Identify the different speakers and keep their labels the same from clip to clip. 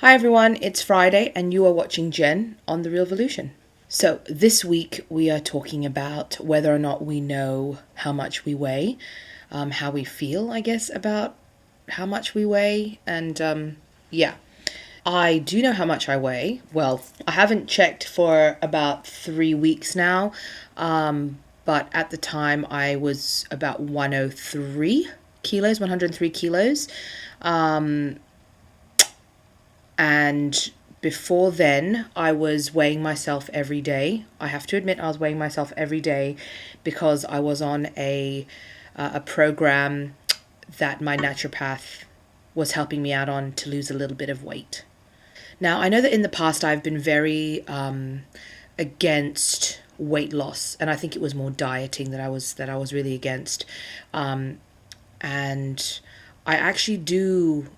Speaker 1: Hi everyone, it's Friday and you are watching Jen on The Real Evolution. So this week we are talking about whether or not we know how much we weigh, how we feel, I guess, about how much we weigh, and yeah. I do know how much I weigh. Well, I haven't checked for about 3 weeks now, but at the time I was about 103 kilos, 103 kilos. And before then, I was weighing myself every day. I have to admit, I was weighing myself every day because I was on a program that my naturopath was helping me out on to lose a little bit of weight. Now, I know that in the past I've been very against weight loss, and I think it was more dieting that I was really against. And I actually do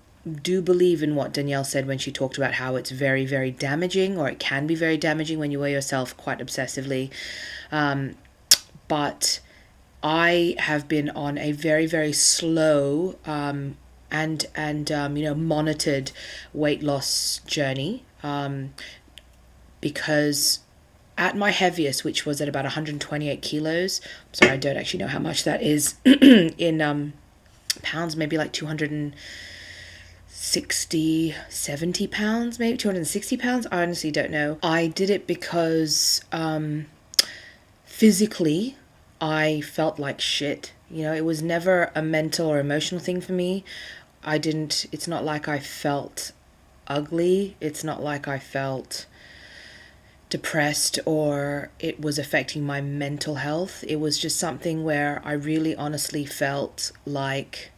Speaker 1: believe in what Danielle said when she talked about how it's very, very damaging, or it can be very damaging when you weigh yourself quite obsessively. But I have been on a very, very slow and monitored weight loss journey, because at my heaviest, which was at about 128 kilos, I'm sorry, I don't actually know how much that is in pounds, maybe like 260, 70 pounds, maybe 260 pounds. I honestly don't know. I did it because physically I felt like shit. It was never a mental or emotional thing for me. It's not like I felt ugly. It's not like I felt depressed or it was affecting my mental health. It was just something where I really honestly felt like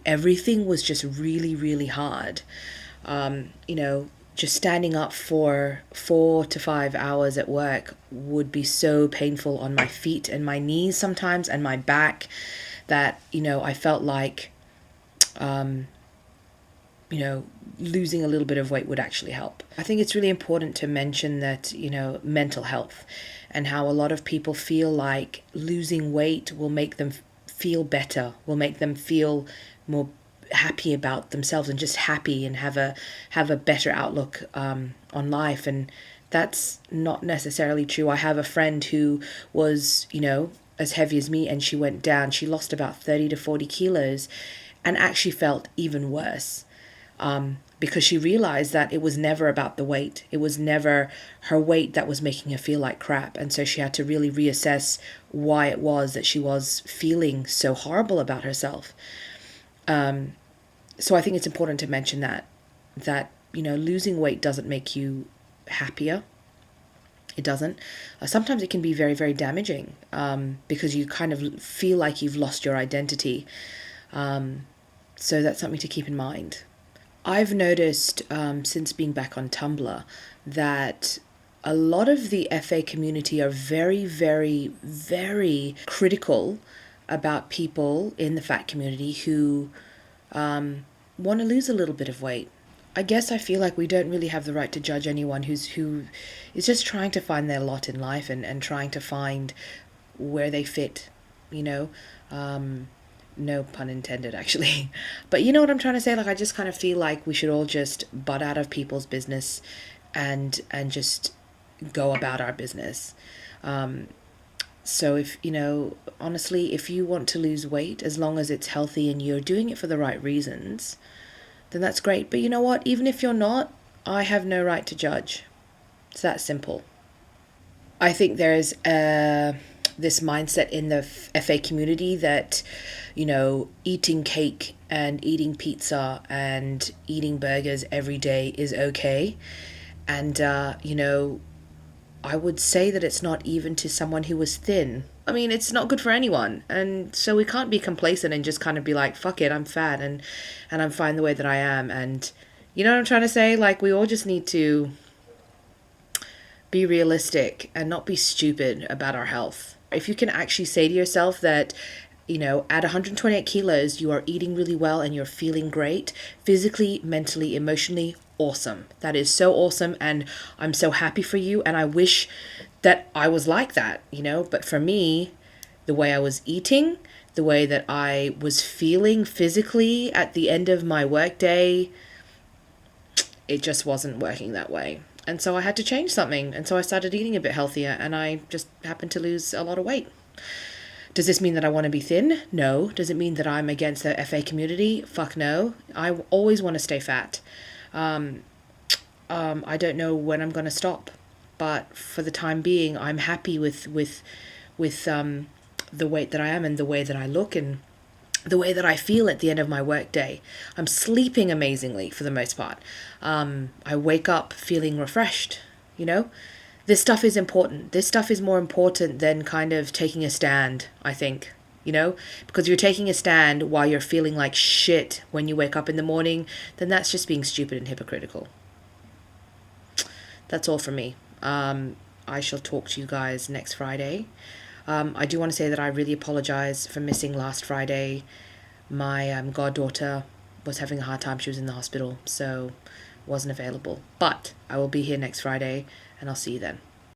Speaker 1: everything was just really, really hard. Just standing up for 4 to 5 hours at work would be so painful on my feet and my knees sometimes and my back that, I felt like, losing a little bit of weight would actually help. I think it's really important to mention that, mental health and how a lot of people feel like losing weight will make them feel better, will make them feel more happy about themselves and just happy and have a better outlook on life. And that's not necessarily true. I have a friend who was, as heavy as me, and she went down. She lost about 30 to 40 kilos and actually felt even worse. Because she realized that it was never about the weight. It was never her weight that was making her feel like crap. And so she had to really reassess why it was that she was feeling so horrible about herself. So I think it's important to mention that losing weight doesn't make you happier. It doesn't. Sometimes it can be very, very damaging, because you kind of feel like you've lost your identity. So that's something to keep in mind. I've noticed, since being back on Tumblr, that a lot of the FA community are very, very, very critical about people in the fat community who want to lose a little bit of weight. I guess I feel like we don't really have the right to judge anyone who is just trying to find their lot in life and trying to find where they fit, no pun intended, actually. But you know what I'm trying to say? Like, I just kind of feel like we should all just butt out of people's business and just go about our business. So if, honestly, if you want to lose weight, as long as it's healthy and you're doing it for the right reasons, then that's great. But you know what? Even if you're not, I have no right to judge. It's that simple. I think there's this mindset in the FA community that, eating cake and eating pizza and eating burgers every day is okay. And, I would say that it's not even to someone who was thin. I mean, it's not good for anyone. And so we can't be complacent and just kind of be like, fuck it, I'm fat and I'm fine the way that I am. And you know what I'm trying to say? Like, we all just need to be realistic and not be stupid about our health. If you can actually say to yourself that, at 128 kilos, you are eating really well and you're feeling great, physically, mentally, emotionally, awesome. That is so awesome. And I'm so happy for you. And I wish that I was like that, but for me, the way I was eating, the way that I was feeling physically at the end of my workday, it just wasn't working that way. And so I had to change something. And so I started eating a bit healthier, and I just happened to lose a lot of weight. Does this mean that I want to be thin? No. Does it mean that I'm against the FA community? Fuck no. I always want to stay fat. I don't know when I'm going to stop, but for the time being, I'm happy with the weight that I am and the way that I look and the way that I feel at the end of my work day. I'm sleeping amazingly for the most part. I wake up feeling refreshed, you know? This stuff is important. This stuff is more important than kind of taking a stand, I think, you know? Because if you're taking a stand while you're feeling like shit when you wake up in the morning, then that's just being stupid and hypocritical. That's all from me. I shall talk to you guys next Friday. I do want to say that I really apologize for missing last Friday. My goddaughter was having a hard time. She was in the hospital, so wasn't available. But I will be here next Friday, and I'll see you then.